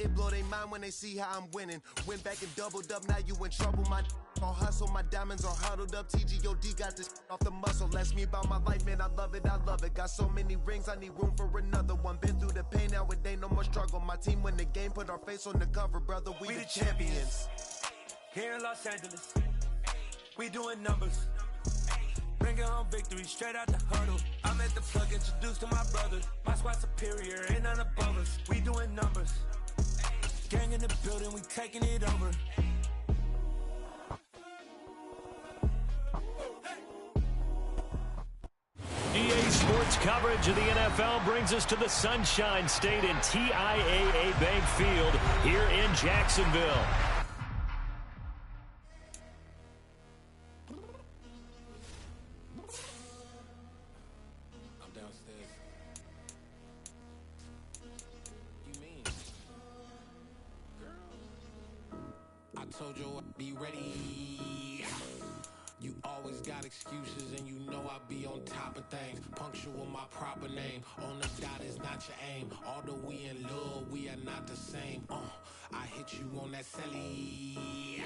It blow their mind when they see how I'm winning. Went back and doubled up, now you in trouble. My all hustle, my diamonds are huddled up. TGOD got this off the muscle. Ask me about my life, man, I love it, I love it. Got so many rings, I need room for another one. Been through the pain, now it ain't no more struggle. My team win the game, put our face on the cover, brother, we the champions. Here in Los Angeles, we doing numbers. Bringing home victory straight out the huddle. I'm at the plug, introduced to my brothers. My squad superior, ain't none above us. We doing numbers. Gang in the building, we taking it over. EA Sports coverage of the NFL brings us to the Sunshine State and TIAA Bank Field here in Jacksonville. I'm downstairs. You mean? Girl. I told you I'd be ready. You always got excuses and you know I be on top of things. Punctual my proper name. On the dot is not your aim. Although we in love, we are not the same. I hit you on that celly.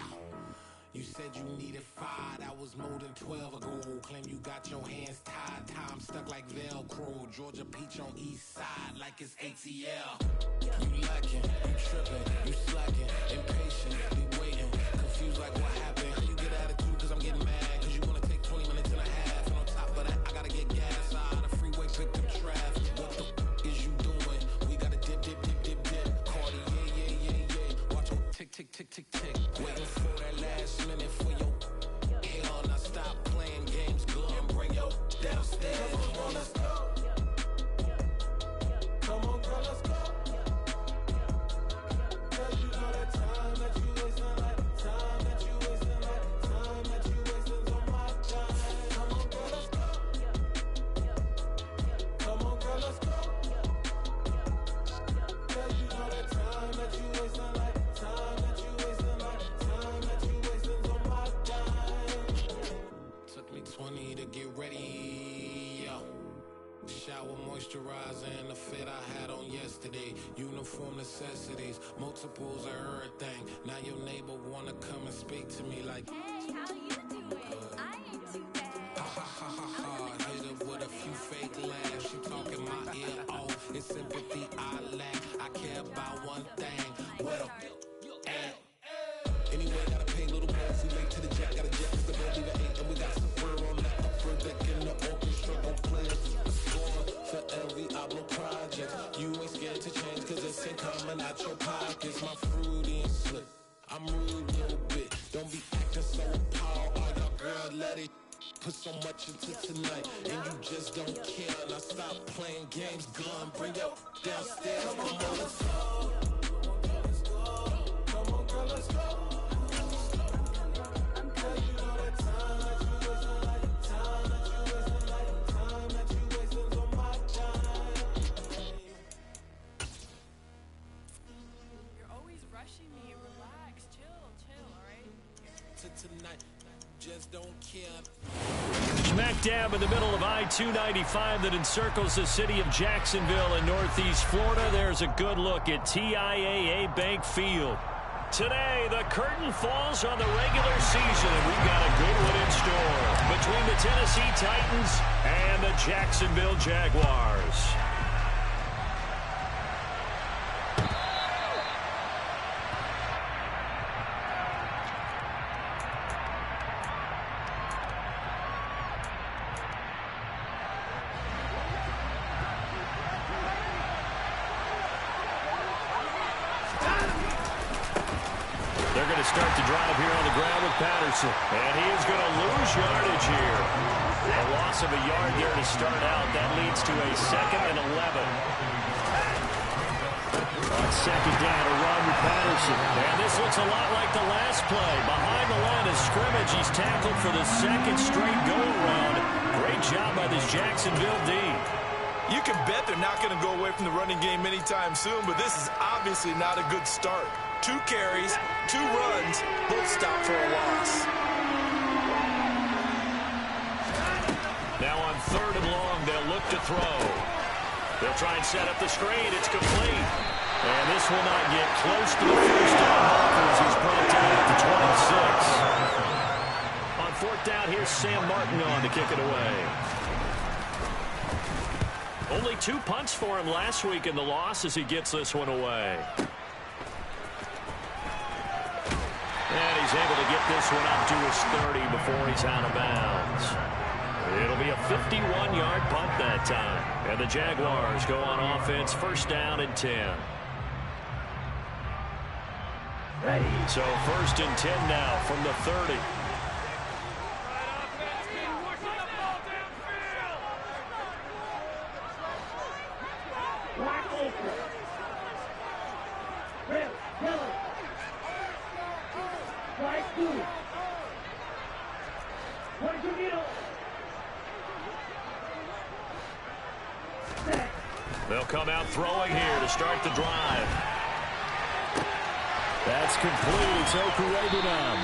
You said you needed 5, that was more than 12 ago. Claim you got your hands tied, time stuck like Velcro. Georgia Peach on east side like it's ATL. You lacking, you tripping, you slacking, impatient, be waiting, confused like what happened. How you get attitude cause I'm getting mad, cause you wanna take 20 minutes and a half. And on top of that, I gotta get gas out of the freeway, pick up traffic. What the is you doing? We gotta dip, dip, dip, dip, dip. Cardi, yeah. Watch your tick, tick, tick, tick, tick. Waiting for that last minute for your hell. Now stop playing games, go and bring your downstairs. Come on, let's go. Come on, girl, let's go. Cause you know that time that you wasting, like time that you wasting, like time that you wasting on my time. Come on, girl, let's go. Come on, girl, let's go. Cause you know that time that you wasting, like time that you wasting, like time that you wasting on my time. Took me 20 to get ready, yo. Shower, moisturizer, and the fit I had on yesterday. Uniform necessities, multiples of everything. Now your neighbor wanna come and speak to me like, hey, how you doing? I ain't too bad. ha. Hit her with a few fake laughs. She talking my ear off. It's sympathy I lack. I care about one thing. What a at. Anyway, gotta pay a little more. If we late to the jet, got a jet, cause the band leave at 8. And we got some fur on that upper deck in the orchestra. Don't play a score for every album project. You ain't scared to change, cause it's ain't coming out your pockets. My fruity and slick. I'm rude a little bit. Don't be acting so appalled. Oh, your girl, let it put so much into tonight. And you just don't care. Now stop playing games, gun. Bring your downstairs. Come on, let's go. Come on, girl, let's go. Tonight, just don't care. Smack dab in the middle of I-295 that encircles the city of Jacksonville in northeast Florida. There's a good look at TIAA Bank Field. Today, the curtain falls on the regular season, and we've got a good one in store between the Tennessee Titans and the Jacksonville Jaguars. They're going to start the drive here on the ground with Patterson. And he is going to lose yardage here. A loss of a yard there to start out. That leads to a 2nd and 11. On 2nd down, a run with Patterson. And this looks a lot like the last play. Behind the line of scrimmage, he's tackled for the 2nd straight go-around. Great job by this Jacksonville D. You can bet they're not going to go away from the running game anytime soon, but this is obviously not a good start. 2 carries, 2 runs, both stopped for a loss. Now on 3rd and long, they'll look to throw. They'll try and set up the screen. It's complete. And this will not get close to the first down marker as he's brought down at the 26. On fourth down, here's Sam Martin on to kick it away. Only 2 punts for him last week in the loss as he gets this one away. And he's able to get this one up to his 30 before he's out of bounds. It'll be a 51-yard punt that time. And the Jaguars go on offense, first down and 10. So first and 10 now from the 30. They'll come out throwing here to start the drive. That's complete. It's Okuregunam.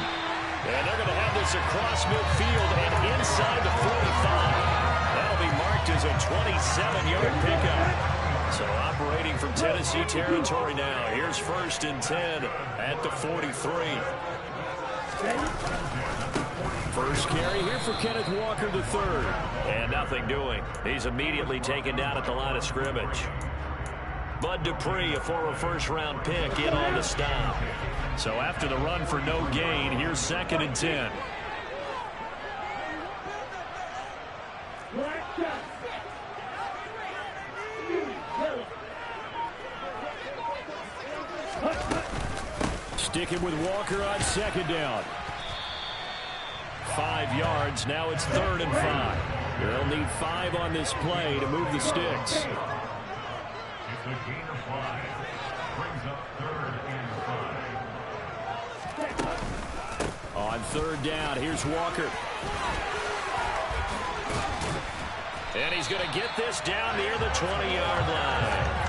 And they're going to have this across midfield and inside the 45. That'll be marked as a 27-yard pickup. So operating from Tennessee territory now. Here's first and 10 at the 43. First carry here for Kenneth Walker III. And nothing doing. He's immediately taken down at the line of scrimmage. Bud Dupree, a former first-round pick, in on the stop. So after the run for no gain, here's second and 10. Sticking with Walker on second down. 5 yards. Now it's third and 5. They'll need 5 on this play to move the sticks. On third down, here's Walker. And he's going to get this down near the 20-yard line.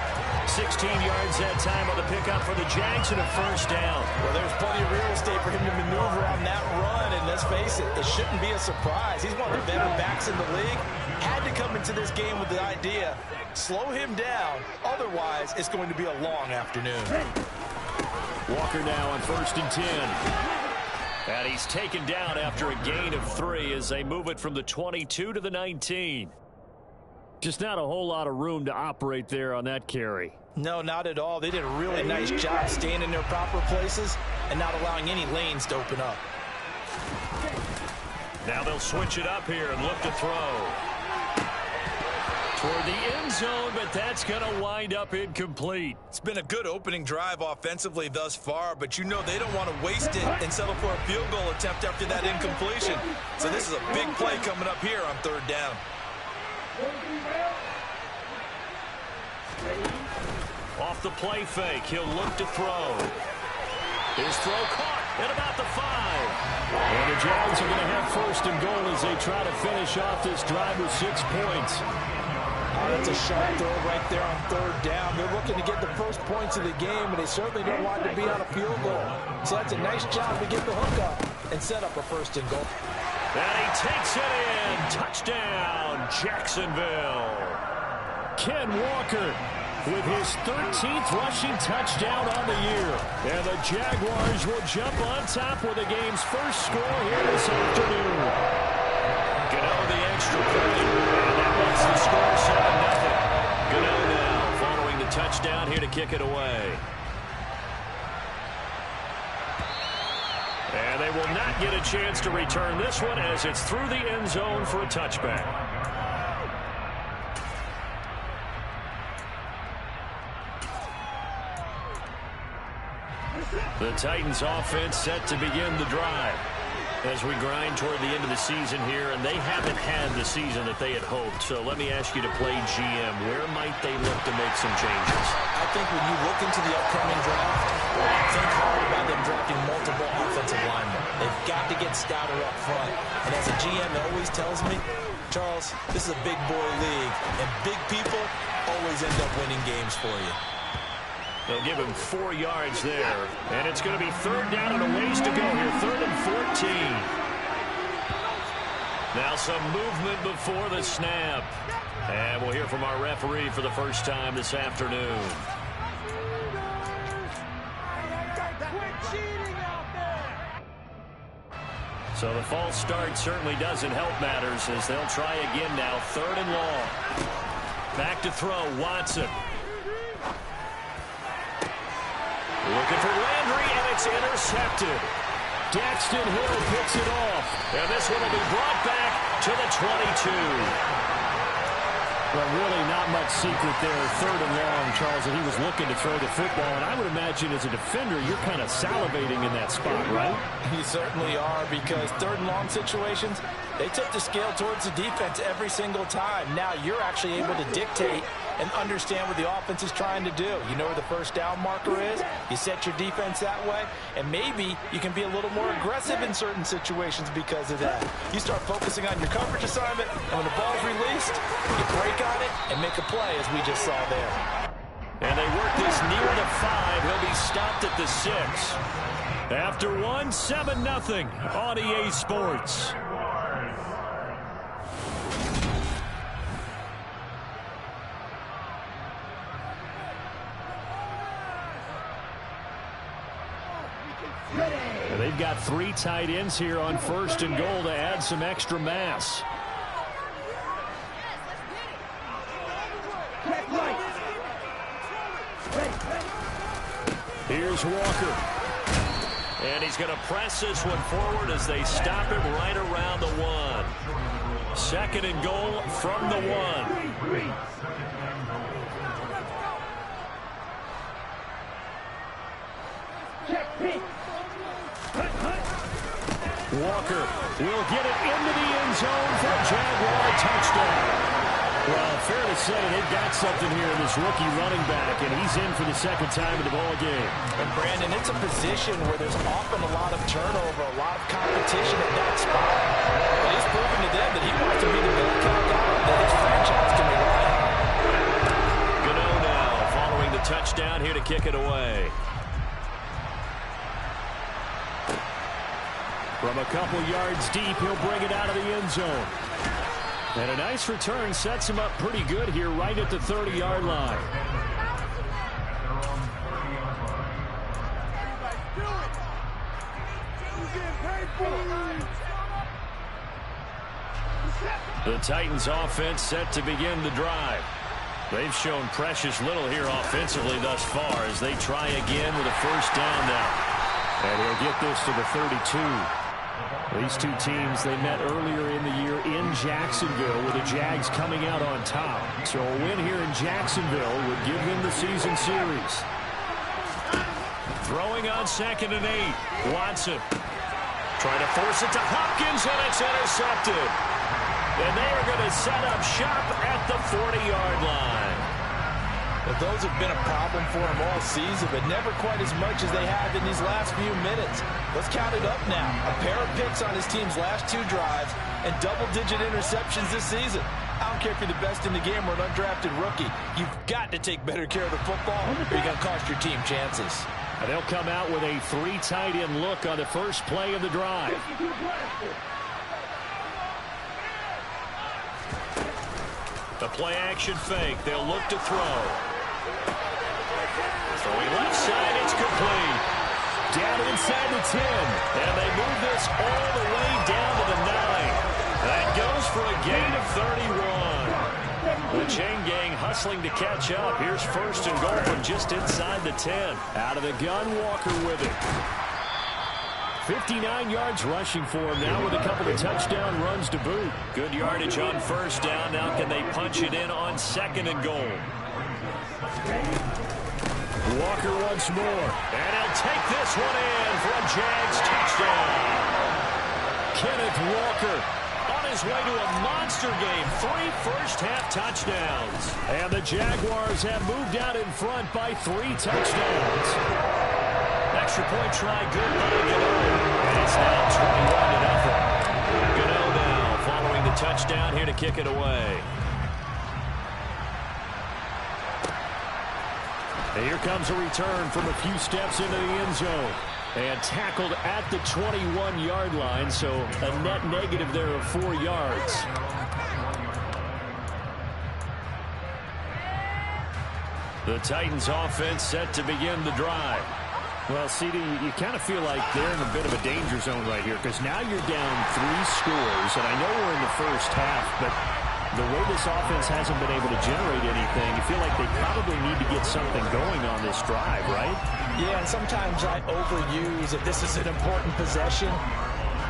16 yards that time on the pickup for the Jags and a first down. Well, there's plenty of real estate for him to maneuver on that run, and let's face it, it shouldn't be a surprise. He's one of the better backs in the league. Had to come into this game with the idea, slow him down, otherwise it's going to be a long afternoon. Walker now on first and 10. And he's taken down after a gain of 3 as they move it from the 22 to the 19. Just not a whole lot of room to operate there on that carry. No, not at all. They did a really nice job staying in their proper places and not allowing any lanes to open up. Now they'll switch it up here and look to throw. Toward the end zone, but that's going to wind up incomplete. It's been a good opening drive offensively thus far, but you know they don't want to waste it and settle for a field goal attempt after that incompletion. So this is a big play coming up here on third down. Off the play fake, he'll look to throw. His throw caught at about the 5. And the Jags are going to have first and goal as they try to finish off this drive with 6 points. That's a sharp throw right there on third down. They're looking to get the first points of the game, and they certainly don't want to be on a field goal. So that's a nice job to get the hook up and set up a first and goal. And he takes it in. Touchdown, Jacksonville. Ken Walker with his 13th rushing touchdown on the year. And the Jaguars will jump on top with the game's first score here this afternoon. Gano the extra point. And that makes the score 7-0. Gano now following the touchdown here to kick it away. And they will not get a chance to return this one as it's through the end zone for a touchback. The Titans offense set to begin the drive as we grind toward the end of the season here, and they haven't had the season that they had hoped. So let me ask you to play GM. Where might they look to make some changes? I think when you look into the upcoming draft, think hard about them drafting multiple offensive linemen. They've got to get stouter up front. And as a GM always tells me, Charles, this is a big boy league, and big people always end up winning games for you. They'll give him 4 yards there. And it's going to be third down and a ways to go here. Third and 14. Now some movement before the snap. And we'll hear from our referee for the first time this afternoon. So the false start certainly doesn't help matters as they'll try again now. 3rd and long. Back to throw, Watson. Looking for Landry, and it's intercepted. Daxton Hill picks it off, and this one will be brought back to the 22. Well, really not much secret there. 3rd and long, Charles, and he was looking to throw the football. And I would imagine as a defender, you're kind of salivating in that spot, right? You certainly are, because 3rd and long situations, they tip the scale towards the defense every single time. Now you're actually able to dictate and understand what the offense is trying to do. You know where the first down marker is. You set your defense that way, and maybe you can be a little more aggressive in certain situations because of that. You start focusing on your coverage assignment, and when the ball's released, you break on it and make a play, as we just saw there. And they work this near the 5. He'll be stopped at the 6. After 1, 7-0 on EA Sports. They've got 3 tight ends here on 1st and goal to add some extra mass. Here's Walker. And he's going to press this one forward as they stop him right around the 1. 2nd and goal from the 1. Walker will get it into the end zone for a Jaguar touchdown. Well, fair to say they've got something here in this rookie running back, and he's in for the 2nd time in the ball game. And Brandon, it's a position where there's often a lot of turnover, a lot of competition at that spot. But he's proven to them that he wants to be the bell cow guy that his franchise can rely on. Gano now following the touchdown here to kick it away. From a couple yards deep, he'll bring it out of the end zone. And a nice return sets him up pretty good here right at the 30-yard line. The Titans offense set to begin the drive. They've shown precious little here offensively thus far as they try again with a 1st down now. And he'll get this to the 32. These two teams, they met earlier in the year in Jacksonville with the Jags coming out on top. So a win here in Jacksonville would give them the season series. Throwing on 2nd and 8. Watson trying to force it to Hopkins, and it's intercepted. And they are going to set up shop at the 40-yard line. But those have been a problem for him all season, but never quite as much as they have in these last few minutes. Let's count it up now. A pair of picks on his team's last 2 drives and double-digit interceptions this season. I don't care if you're the best in the game or an undrafted rookie. You've got to take better care of the football or you're going to cost your team chances. And they'll come out with a 3 tight end look on the first play of the drive. The play action fake. They'll look to throw. Throwing left side, it's complete. Down inside the 10. And they move this all the way down to the 9. That goes for a gain of 31. The chain gang hustling to catch up. Here's 1st and goal from just inside the 10. Out of the gun, Walker with it. 59 yards rushing for him now with a couple of touchdown runs to boot. Good yardage on 1st down. Now can they punch it in on 2nd and goal? Walker once more. And he'll take this one in for a Jags touchdown. Kenneth Walker on his way to a monster game. 3 first-half touchdowns. And the Jaguars have moved out in front by 3 touchdowns. Extra point try, good by Gano. And it's now 21-0. Gano now following the touchdown here to kick it away. And here comes a return from a few steps into the end zone. And tackled at the 21-yard line, so a net negative there of 4 yards. The Titans offense set to begin the drive. Well, CD, you kind of feel like they're in a bit of a danger zone right here because now you're down 3 scores, and I know we're in the first half, but the way this offense hasn't been able to generate anything, you feel like they probably need to get something going on this drive, right? Yeah, and sometimes I overuse that this is an important possession,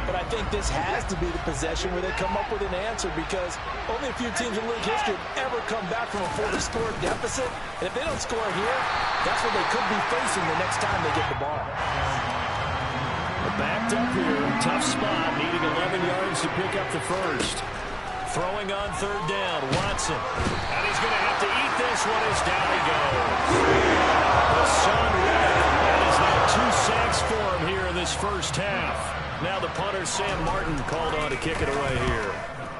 but I think this has to be the possession where they come up with an answer because only a few teams in league history have ever come back from a 40-score deficit, and if they don't score here, that's what they could be facing the next time they get the ball. Backed up here, tough spot, needing 11 yards to pick up the first. Throwing on third down, Watson. And he's going to have to eat this one as down he goes. The sun red. That is now 2 sacks for him here in this first half. Now the punter, Sam Martin, called on to kick it away here.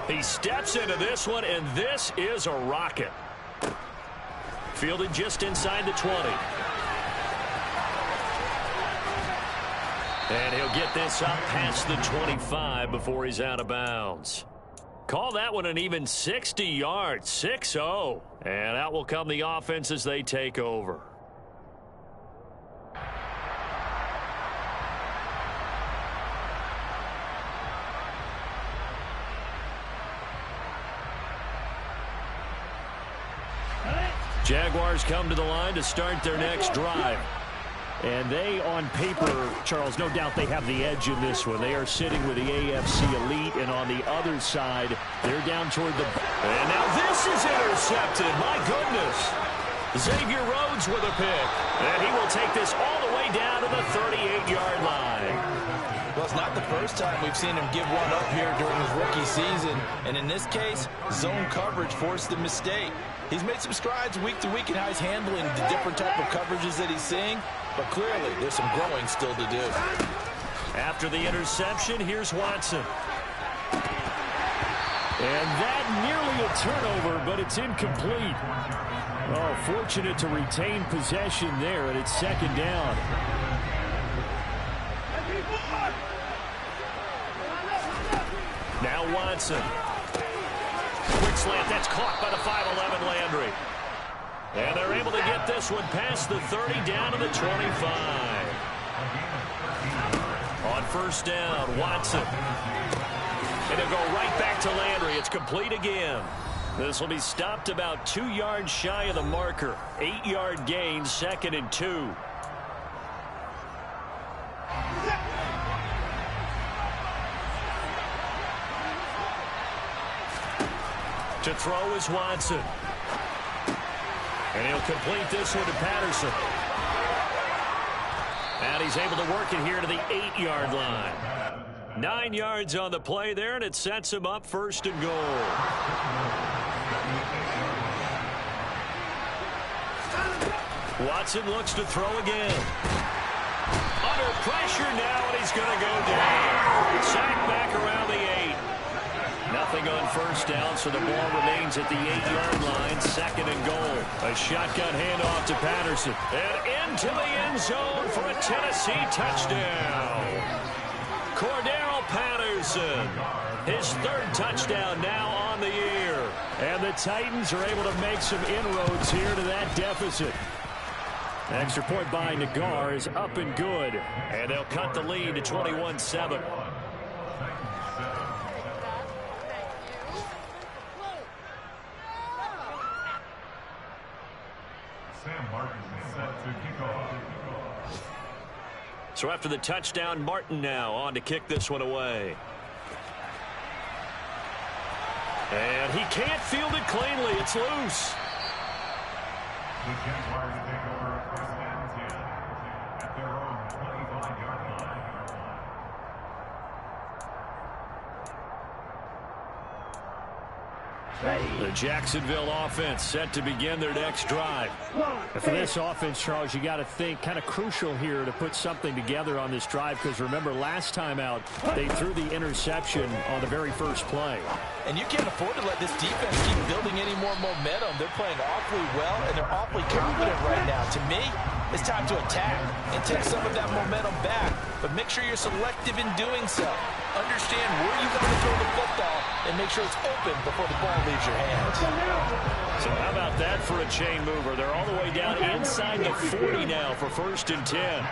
He steps into this one, and this is a rocket. Fielded just inside the 20. And he'll get this up past the 25 before he's out of bounds. Call that one an even 60 yards, 6-0. And out will come the offense as they take over. Jaguars come to the line to start their next drive. And they, on paper, Charles, no doubt they have the edge in this one. They are sitting with the AFC elite, and on the other side, they're down toward the... And now this is intercepted. My goodness. Xavier Rhodes with a pick. And he will take this all the way down to the 38-yard line. Well, it's not the first time we've seen him give one up here during his rookie season. And in this case, zone coverage forced the mistake. He's made some strides week to week in how he's handling the different type of coverages that he's seeing. But clearly, there's some growing still to do. After the interception, here's Watson. And that nearly a turnover, but it's incomplete. Oh, fortunate to retain possession there, and it's second down. Now Watson. Quick slant, that's caught by the 5'11" Landry. And they're able to get this one past the 30 down to the 25. On first down, Watson. And they'll go right back to Landry. It's complete again. This will be stopped about 2 yards shy of the marker. 8-yard gain, 2nd and 2. To throw is Watson. And he'll complete this one to Patterson. And he's able to work it here to the 8-yard line. 9 yards on the play there, and it sets him up 1st and goal. Watson looks to throw again. Under pressure now, and he's going to go down. Sacked back around the 8. Nothing on first down, so the ball remains at the 8-yard line, 2nd and goal. A shotgun handoff to Patterson. And into the end zone for a Tennessee touchdown. Cordero Patterson, his 3rd touchdown now on the year. And the Titans are able to make some inroads here to that deficit. Extra point by Nagar is up and good. And they'll cut the lead to 21-7. So after the touchdown, Martin now on to kick this one away. And he can't field it cleanly. It's loose. The Jaguars take over 1st and 10 at their own 25-yard line. The Jacksonville offense set to begin their next drive. And for this offense, Charles, you got to think kind of crucial here to put something together on this drive because remember last time out they threw the interception on the very first play. And you can't afford to let this defense keep building any more momentum. They're playing awfully well and they're awfully confident right now. To me, it's time to attack and take some of that momentum back, but make sure you're selective in doing so. Understand where you want to throw the football and make sure it's open before the ball leaves your hands. So how about that for a chain mover? They're all the way down inside the 40 now for 1st and 10.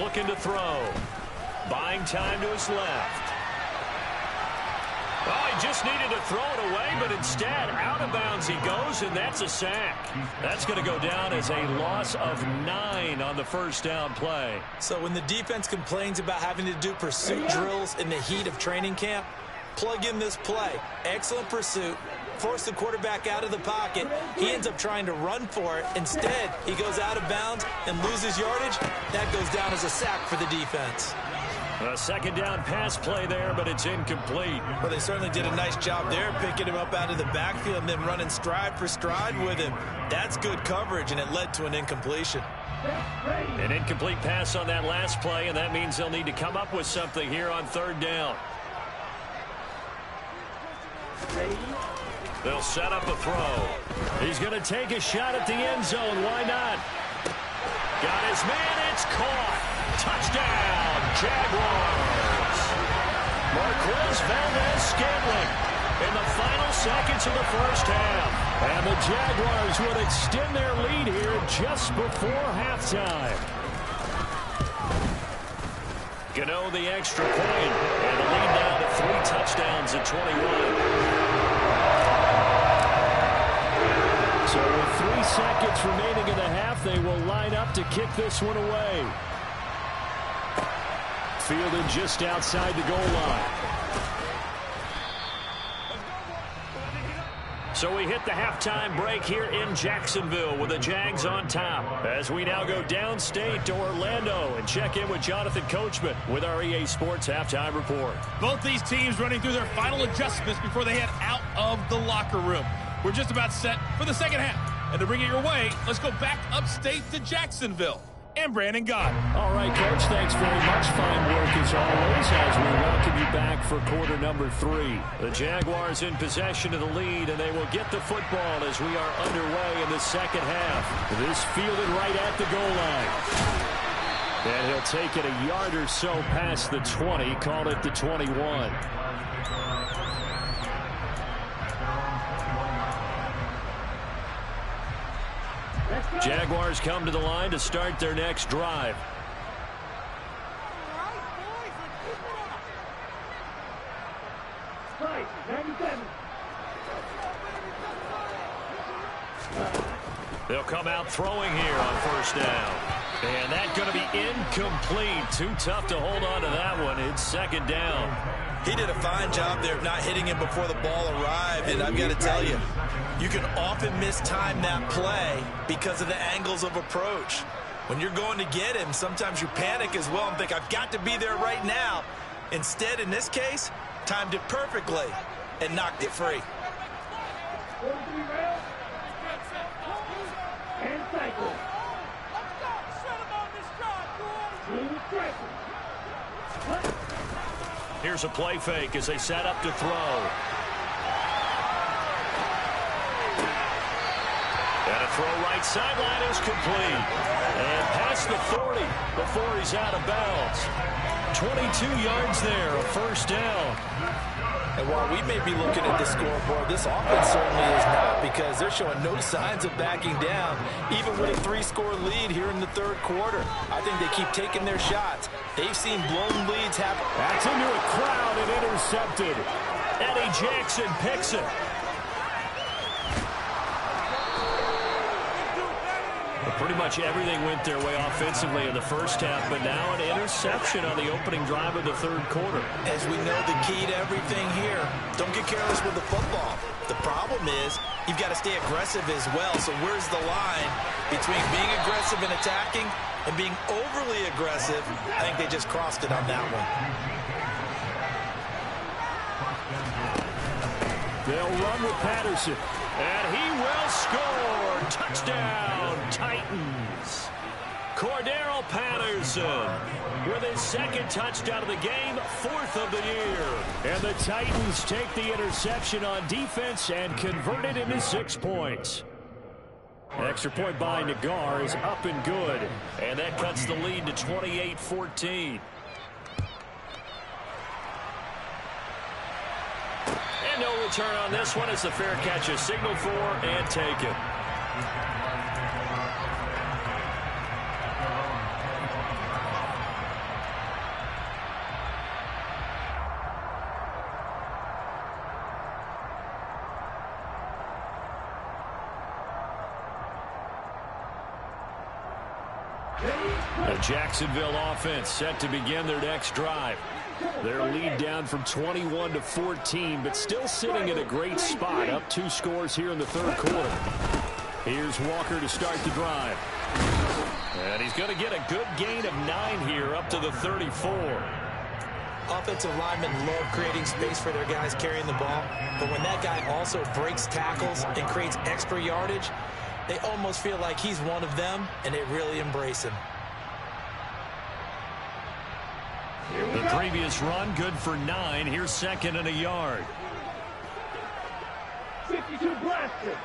Looking to throw. Buying time to his left. Oh, he just needed to throw it away, but instead, out of bounds he goes, and that's a sack. That's going to go down as a loss of 9 on the first down play. So when the defense complains about having to do pursuit drills in the heat of training camp, plug in this play. Excellent pursuit. Force the quarterback out of the pocket. He ends up trying to run for it. Instead, he goes out of bounds and loses yardage. That goes down as a sack for the defense. A second down pass play there, but it's incomplete. Well, they certainly did a nice job there, picking him up out of the backfield and then running stride for stride with him. That's good coverage, and it led to an incompletion. An incomplete pass on that last play, and that means they'll need to come up with something here on 3rd down. They'll set up a throw. He's going to take a shot at the end zone. Why not? Got his man. It's caught. Touchdown, Jaguars. Marquez Valdez-Scantling in the final seconds of the first half. And the Jaguars would extend their lead here just before halftime. Gano the extra point, and the lead now to 3 touchdowns at 21. So with 3 seconds remaining in the half, they will line up to kick this one away. Fielded just outside the goal line. So we hit the halftime break here in Jacksonville with the Jags on top. As we now go downstate to Orlando and check in with Jonathan Coachman with our EA Sports Halftime Report. Both these teams running through their final adjustments before they head out of the locker room. We're just about set for the second half. And to bring it your way, let's go back upstate to Jacksonville. And Brandon Gott. All right, Coach, thanks very much. Fine work as always as we welcome you back for quarter number 3. The Jaguars in possession of the lead, and they will get the football as we are underway in the second half. This fielded right at the goal line. And he'll take it a yard or so past the 20, call it the 21. Jaguars come to the line to start their next drive. They'll come out throwing here on first down. And that's going to be incomplete. Too tough to hold on to that one. It's second down. He did a fine job there of not hitting him before the ball arrived, and I've got to tell you, you can often mistime that play because of the angles of approach. When you're going to get him, sometimes you panic as well and think, I've got to be there right now. Instead, in this case, timed it perfectly and knocked it free. Here's a play fake as they set up to throw. And a throw right sideline is complete. And past the 40 before he's out of bounds. 22 yards there, a first down. And while we may be looking at the scoreboard, this offense certainly is not, because they're showing no signs of backing down, even with a 3-score lead here in the third quarter. I think they keep taking their shots. They've seen blown leads happen. That's into a crowd and intercepted. Eddie Jackson picks it. Pretty much everything went their way offensively in the first half, but now an interception on the opening drive of the third quarter. As we know, the key to everything here, don't get careless with the football. The problem is you've got to stay aggressive as well. So where's the line between being aggressive and attacking and being overly aggressive? I think they just crossed it on that one. They'll run with Patterson, and he will score. Touchdown, Titans. Cordero Patterson with his second touchdown of the game, 4th of the year. And the Titans take the interception on defense and convert it into 6 points. Extra point by Nagar is up and good. And that cuts the lead to 28-14. And no return on this one as the fair catch is signaled for and taken. The Jacksonville offense set to begin their next drive. Their lead down from 21 to 14, but still sitting in a great spot, up 2 scores here in the 3rd quarter. Here's Walker to start the drive. And he's going to get a good gain of 9 here, up to the 34. Offensive linemen love creating space for their guys carrying the ball, but when that guy also breaks tackles and creates extra yardage, they almost feel like he's one of them, and they really embrace him. The previous run, good for 9. Here's 2nd and a yard. 52 blaster.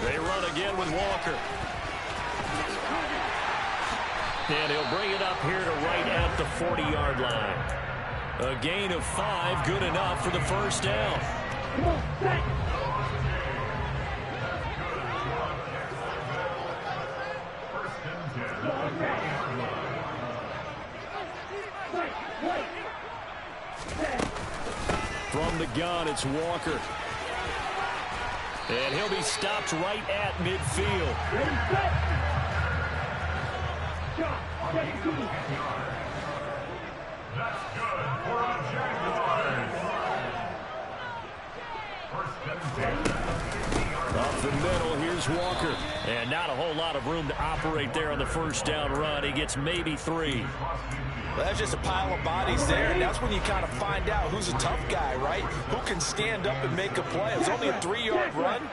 They run again with Walker. And he'll bring it up here to right at the 40-yard line. A gain of 5, good enough for the first down. Come on, back. From the gun, it's Walker. And he'll be stopped right at midfield. Ready, set. Shot. Ready, go. That's good for a Jaguars. First and 10. Up the middle, here's Walker. And not a whole lot of room to operate there on the first down run. He gets maybe 3. Well, that's just a pile of bodies there, and that's when you kind of find out who's a tough guy, right? Who can stand up and make a play. It was only a 3-yard run,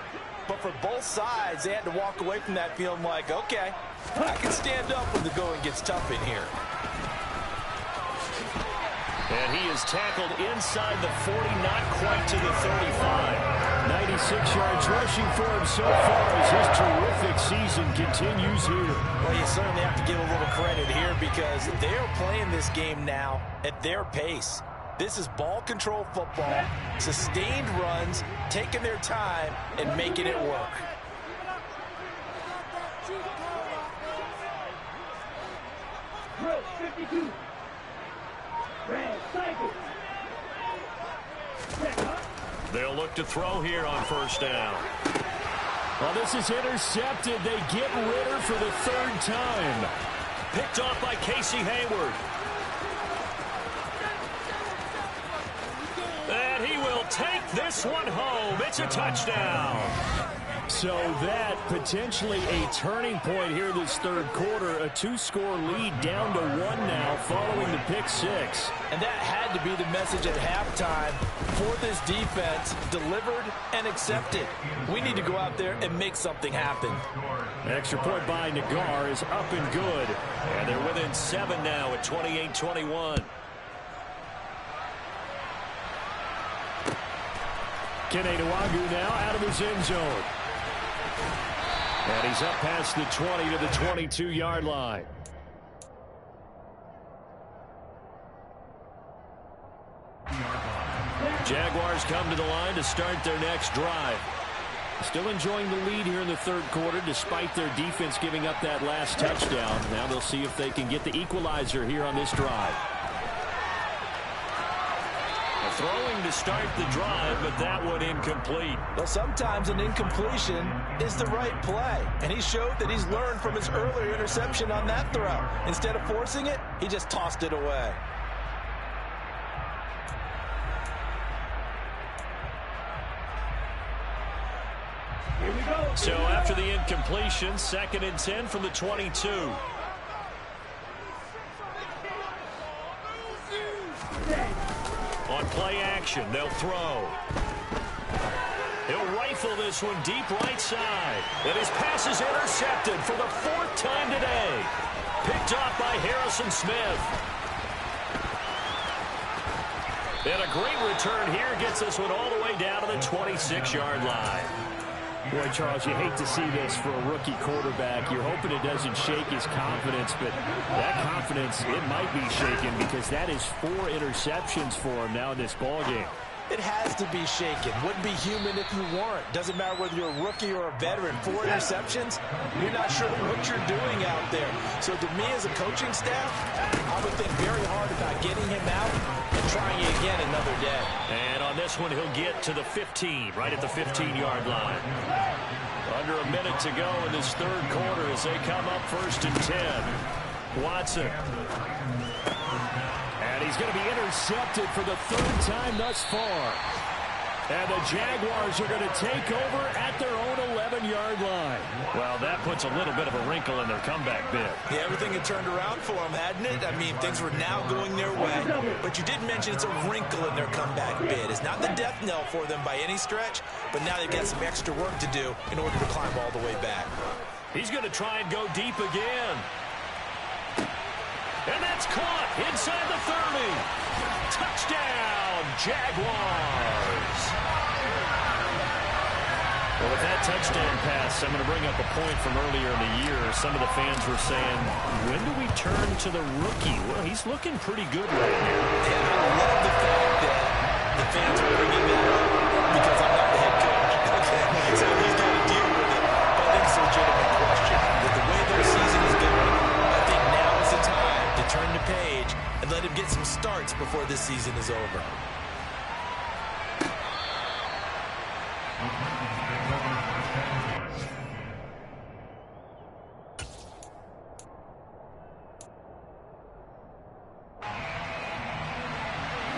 but for both sides, they had to walk away from that feeling like, okay, I can stand up when the going gets tough in here. And he is tackled inside the 40, not quite to the 35. 96 yards rushing for him so far as his terrific season continues here. Well, you certainly have to give a little credit here because they're playing this game now at their pace. This is ball control football, sustained runs, taking their time, and making it work. Drill 52. Red cycle. They'll look to throw here on first down. Well, this is intercepted. They get Ritter for the 3rd time. Picked off by Casey Hayward. And he will take this one home. It's a touchdown. So that potentially a turning point here this 3rd quarter. A 2-score lead down to 1 now following the pick 6. And that had to be the message at halftime for this defense, delivered and accepted. We need to go out there and make something happen. Extra point by Nagar is up and good. And they're within 7 now at 28-21. Keneduagu now out of his end zone. And he's up past the 20 to the 22-yard line. Jaguars come to the line to start their next drive. Still enjoying the lead here in the 3rd quarter despite their defense giving up that last touchdown. Now they'll see if they can get the equalizer here on this drive. Throwing to start the drive, but that one incomplete. Well, sometimes an incompletion is the right play, and he showed that he's learned from his earlier interception on that throw. Instead of forcing it, he just tossed it away. Here we go. So after the incompletion, 2nd and 10 from the 22. On play action, they'll throw. He'll rifle this one deep right side. And his pass is intercepted for the 4th time today. Picked off by Harrison Smith. And a great return here gets this one all the way down to the 26-yard line. Boy, Charles, you hate to see this for a rookie quarterback. You're hoping it doesn't shake his confidence, but that confidence, it might be shaken because that is 4 interceptions for him now in this ballgame. It has to be shaken. Wouldn't be human if you weren't. Doesn't matter whether you're a rookie or a veteran. 4 interceptions, you're not sure what you're doing out there. So to me as a coaching staff, I would think very hard about getting him out and trying it again another day. And on this one, he'll get to the 15, right at the 15-yard line. Under a minute to go in this 3rd quarter as they come up 1st and 10. Watson. And he's going to be intercepted for the 3rd time thus far. And the Jaguars are going to take over at their own 11-yard line. Well, that puts a little bit of a wrinkle in their comeback bid. Yeah, everything had turned around for them, hadn't it? I mean, things were now going their way. But you did mention it's a wrinkle in their comeback bid. It's not the death knell for them by any stretch, but now they've got some extra work to do in order to climb all the way back. He's going to try and go deep again. And that's caught inside the 30. Touchdown, Jaguars. Well, with that touchdown pass, I'm going to bring up a point from earlier in the year. Some of the fans were saying, when do we turn to the rookie? Well, he's looking pretty good right now. And I love the fact that the fans are bringing that up because I'm not the head coach. Okay? So he's got to deal with it. But I think it's a legitimate question. With the way their season is going, I think now is the time to turn the page and let him get some starts before this season is over.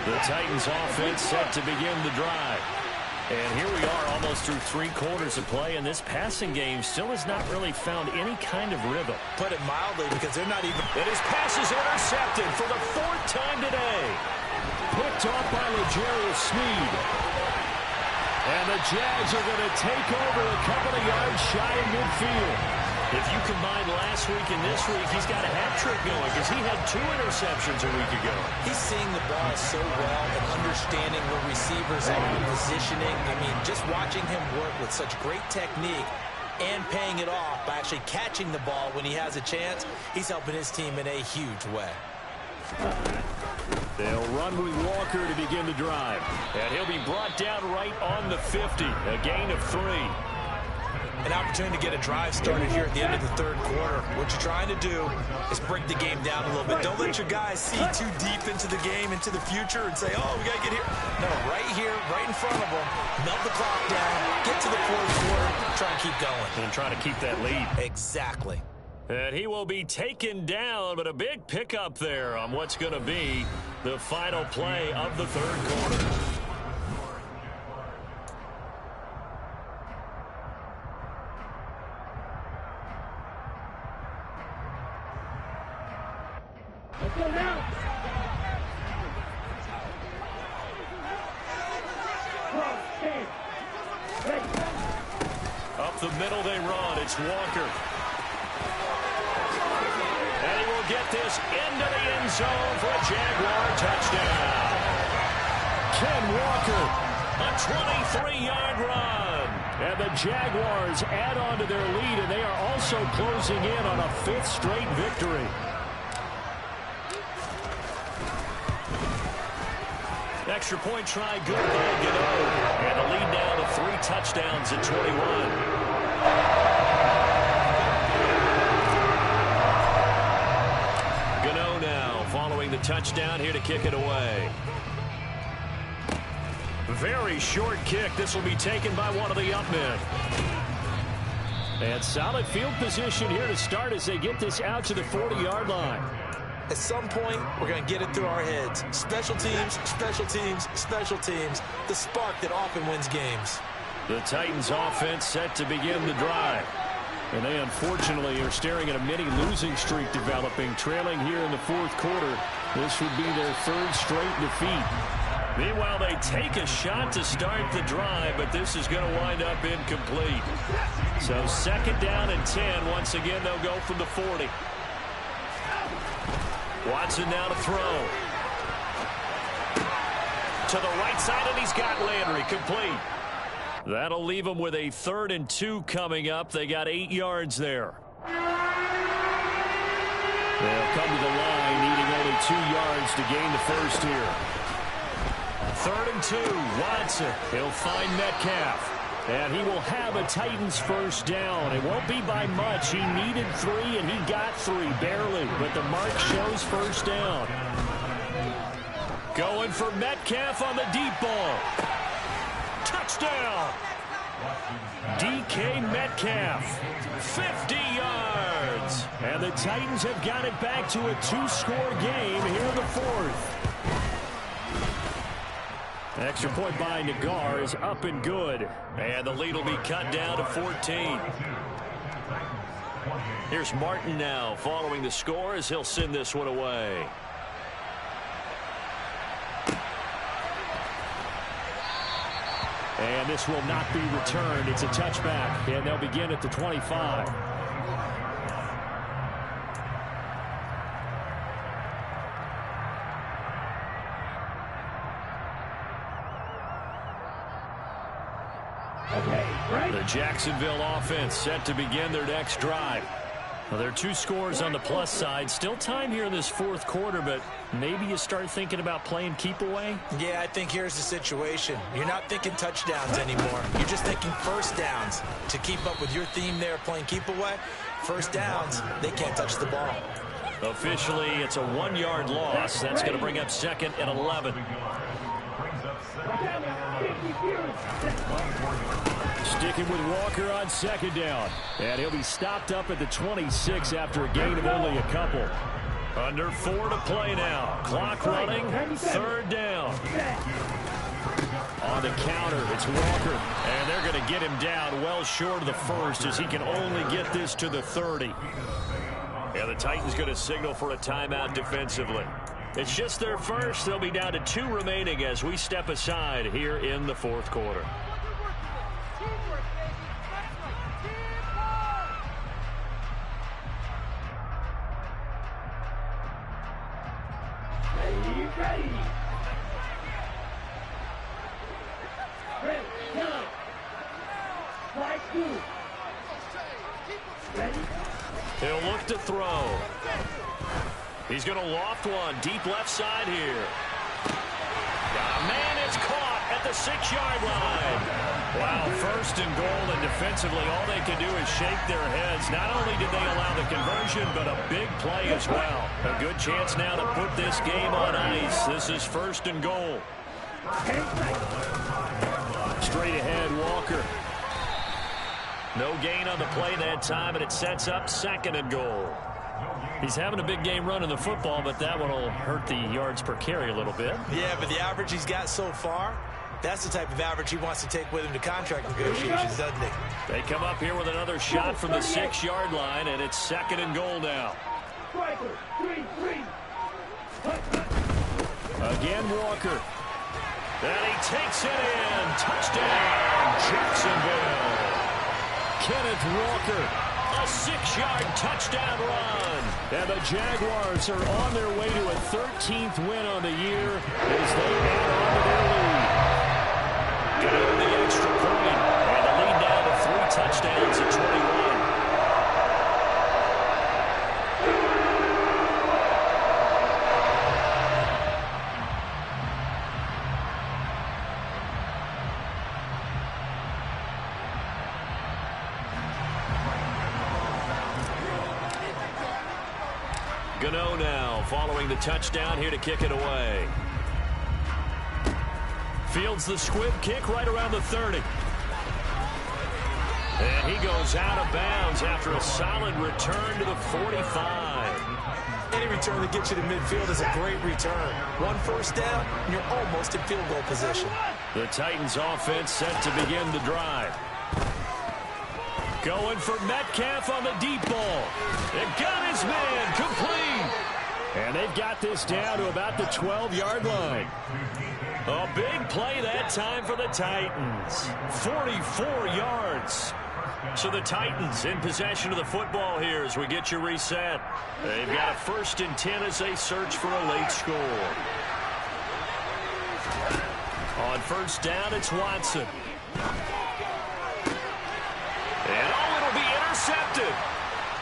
The Titans offense set to begin the drive. And here we are almost through 3 quarters of play, and this passing game still has not really found any kind of rhythm. Put it mildly, because they're not even... And his pass is intercepted for the 4th time today. Picked off by L'Jarius Sneed. And the Jags are going to take over a couple of yards shy of midfield. If you combine last week and this week, he's got a hat trick going because he had 2 interceptions a week ago. He's seeing the ball so well and understanding where receivers are and positioning. I mean, just watching him work with such great technique and paying it off by actually catching the ball when he has a chance, he's helping his team in a huge way. They'll run with Walker to begin the drive. And he'll be brought down right on the 50, a gain of 3. An opportunity to get a drive started here at the end of the 3rd quarter. What you're trying to do is break the game down a little bit. Don't let your guys see too deep into the game, into the future, and say, oh, we got to get here. No, right here, right in front of them, melt the clock down, get to the 4th quarter, try and keep going. And try to keep that lead. Exactly. And he will be taken down, but a big pickup there on what's going to be the final play of the 3rd quarter. Let's go now. Up the middle they run. It's Walker. And he will get this into the end zone for a Jaguar touchdown. Ken Walker. A 23-yard run. And the Jaguars add on to their lead, and they are also closing in on a 5th straight victory. Extra point try good by Gano. And the lead now to 3 touchdowns at 21. Gano now following the touchdown here to kick it away. Very short kick. This will be taken by one of the up men. And solid field position here to start as they get this out to the 40-yard line. At some point, we're going to get it through our heads. Special teams, special teams, special teams. The spark that often wins games. The Titans offense set to begin the drive. And they unfortunately are staring at a mini losing streak developing, trailing here in the 4th quarter. This would be their 3rd straight defeat. Meanwhile, they take a shot to start the drive, but this is going to wind up incomplete. So second down and 10. Once again, they'll go from the 40. Watson now to throw. To the right side, and he's got Landry complete. That'll leave them with a 3rd and 2 coming up. They got 8 yards there. They'll come to the line, needing only 2 yards to gain the first here. 3rd and 2, Watson. He'll find Metcalf. And he will have a Titans first down. It won't be by much. He needed 3, and he got 3, barely. But the mark shows first down. Going for Metcalf on the deep ball. Touchdown. DK Metcalf, 50 yards. And the Titans have got it back to a 2-score game here in the 4th. Extra point by Nagar is up and good. And the lead will be cut down to 14. Here's Martin now following the score as he'll send this one away. And this will not be returned. It's a touchback, and they'll begin at the 25. The Jacksonville offense set to begin their next drive. Well, there are 2 scores on the plus side. Still time here in this 4th quarter, but maybe you start thinking about playing keep away? Yeah, I think here's the situation. You're not thinking touchdowns anymore. You're just thinking first downs. To keep up with your theme there, playing keep away, first downs, they can't touch the ball. Officially, it's a 1-yard loss. That's going to bring up 2nd and 11. Sticking with Walker on 2nd down. And he'll be stopped up at the 26 after a gain of only a couple. Under 4 to play now. Clock running. 3rd down. On the counter, it's Walker. And they're going to get him down well short of the 1st as he can only get this to the 30. And the Titans going to signal for a timeout defensively. It's just their first. They'll be down to 2 remaining as we step aside here in the 4th quarter. He'll look to throw. He's going to loft one deep left side here. Man, it's caught at the 6-yard line. Wow, 1st and goal, and defensively all they can do is shake their heads. Not only did they allow the conversion, but a big play as well. A good chance now to put this game on ice. This is 1st and goal. Straight ahead, Walker. No gain on the play that time, and it sets up 2nd and goal. He's having a big game running the football, but that one will hurt the yards per carry a little bit. Yeah, but the average he's got so far, that's the type of average he wants to take with him to contract negotiations, doesn't he? They come up here with another shot from the 6-yard line, and it's 2nd and goal now. Again, Walker. And he takes it in. Touchdown, Jacksonville. Kenneth Walker, a 6-yard touchdown run. And the Jaguars are on their way to a 13th win on the year as they add on to their lead. Getting the extra point, and the lead down to 3 touchdowns at 21. Gano now following the touchdown here to kick it away. Fields the squib kick right around the 30. And he goes out of bounds after a solid return to the 45. Any return that gets you to midfield is a great return. 1 first down, and you're almost in field goal position. The Titans offense set to begin the drive. Going for Metcalf on the deep ball. It got his man complete. And they've got this down to about the 12-yard line. A big play that time for the Titans. 44 yards. So the Titans in possession of the football here as we get you reset. They've got a 1st and 10 as they search for a late score. On 1st down, it's Watson. And it'll be intercepted.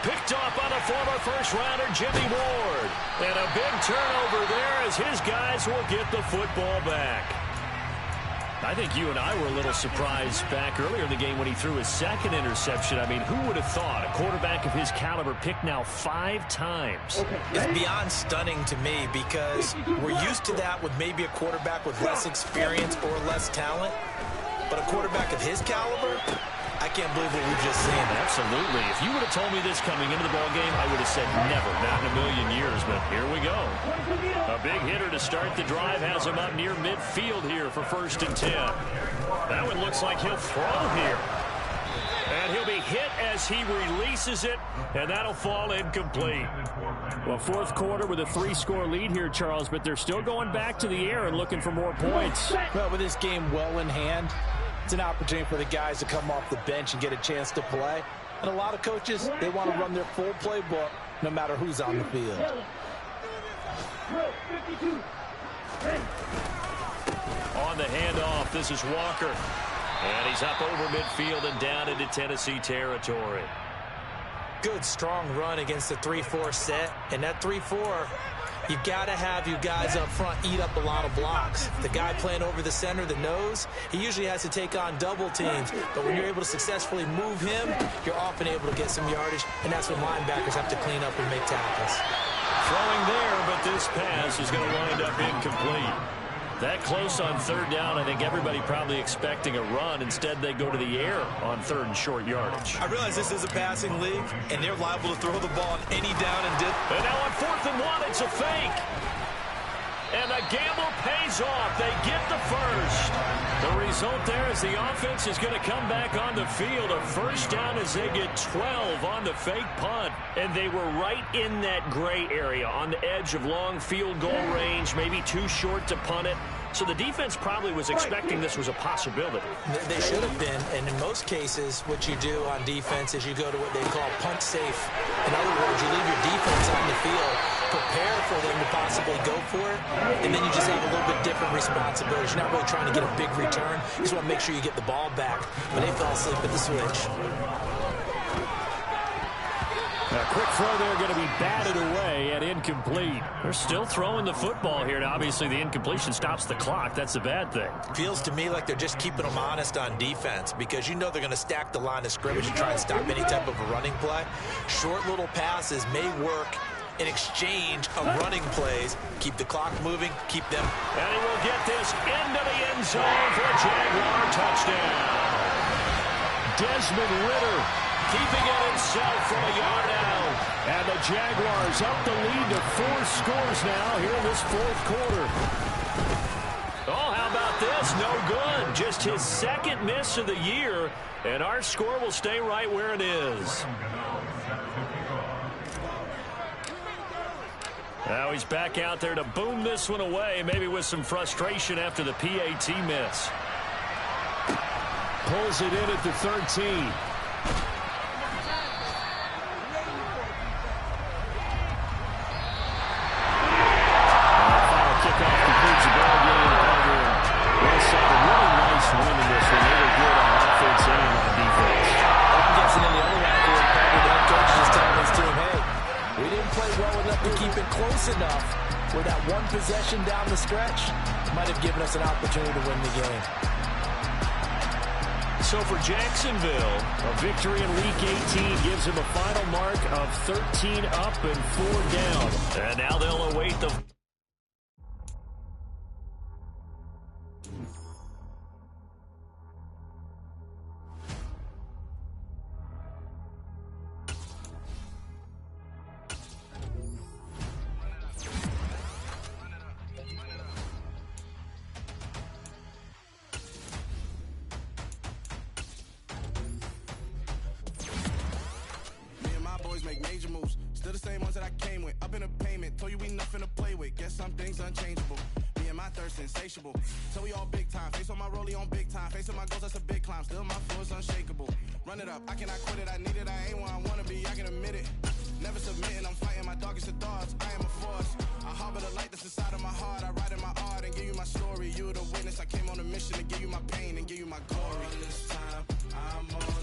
Picked off by the former first-rounder Jimmy Ward. And a big turnover there as his guys will get the football back. I think you and I were a little surprised back earlier in the game when he threw his 2nd interception. I mean, who would have thought a quarterback of his caliber picked now 5 times? It's beyond stunning to me because we're used to that with maybe a quarterback with less experience or less talent. But a quarterback of his caliber, I can't believe what we've just seen. Absolutely. If you would have told me this coming into the ballgame, I would have said never, not in a million years. But here we go. A big hitter to start the drive has him up near midfield here for 1st and 10. That one looks like he'll throw here. And he'll be hit as he releases it, and that'll fall incomplete. Well, 4th quarter with a 3-score lead here, Charles, but they're still going back to the air and looking for more points. Well, with this game well in hand, it's an opportunity for the guys to come off the bench and get a chance to play. And a lot of coaches, they want to run their full playbook no matter who's on the field. On the handoff, this is Walker. And he's up over midfield and down into Tennessee territory. Good, strong run against the 3-4 set. And that 3-4, you've got to have you guys up front eat up a lot of blocks. The guy playing over the center, the nose, he usually has to take on double teams. But when you're able to successfully move him, you're often able to get some yardage. And that's when linebackers have to clean up and make tackles. Throwing there, but this pass is going to wind up incomplete. That close on 3rd down, I think everybody probably expecting a run. Instead, they go to the air on 3rd and short yardage. I realize this is a passing league, and they're liable to throw the ball on any down and dip. And now on 4th and 1, it's a fake. And the gamble pays off. They get the 1st. The result there is the offense is going to come back on the field. A 1st down as they get 12 on the fake punt. And they were right in that gray area on the edge of long field goal range, maybe too short to punt it. So the defense probably was expecting this was a possibility. They should have been, and in most cases, what you do on defense is you go to what they call punt safe. In other words, you leave your defense on the field, prepare for them to possibly go for it, and then you just have a little bit different responsibilities. You're not really trying to get a big return. You just want to make sure you get the ball back. But they fell asleep at the switch. A quick throw there going to be batted away and incomplete. They're still throwing the football here. Now, obviously, the incompletion stops the clock. That's a bad thing. Feels to me like they're just keeping them honest on defense because you know they're going to stack the line of scrimmage and try and stop any type of a running play. Short little passes may work in exchange of running plays. Keep the clock moving, keep them. And he will get this into the end zone for a Jaguar touchdown. Desmond Ridder keeping it himself from a yard out. And the Jaguars up the lead to 4 scores now here in this 4th quarter. Oh, how about this? No good. Just his 2nd miss of the year, and our score will stay right where it is. Now he's back out there to boom this one away, maybe with some frustration after the PAT miss. Pulls it in at the 13. Enough where that one possession down the stretch might have given us an opportunity to win the game. So for Jacksonville, a victory in Week 18 gives him a final mark of 13 up and 4 down. And now they'll await the... Make major moves, still the same ones that I came with. Up in a payment, told you we nothing to play with. Guess some things unchangeable. Me and my thirst insatiable. So we all big time. Face on my rollie on big time. Facing my goals, that's a big climb. Still my flow is unshakable. Run it up, I cannot quit it. I need it, I ain't where I wanna be, I can admit it. Never submitting, I'm fighting my darkest of thoughts. I am a force. I harbor the light that's inside of my heart. I write in my art and give you my story. You the witness, I came on a mission to give you my pain and give you my glory. All this time, I'm on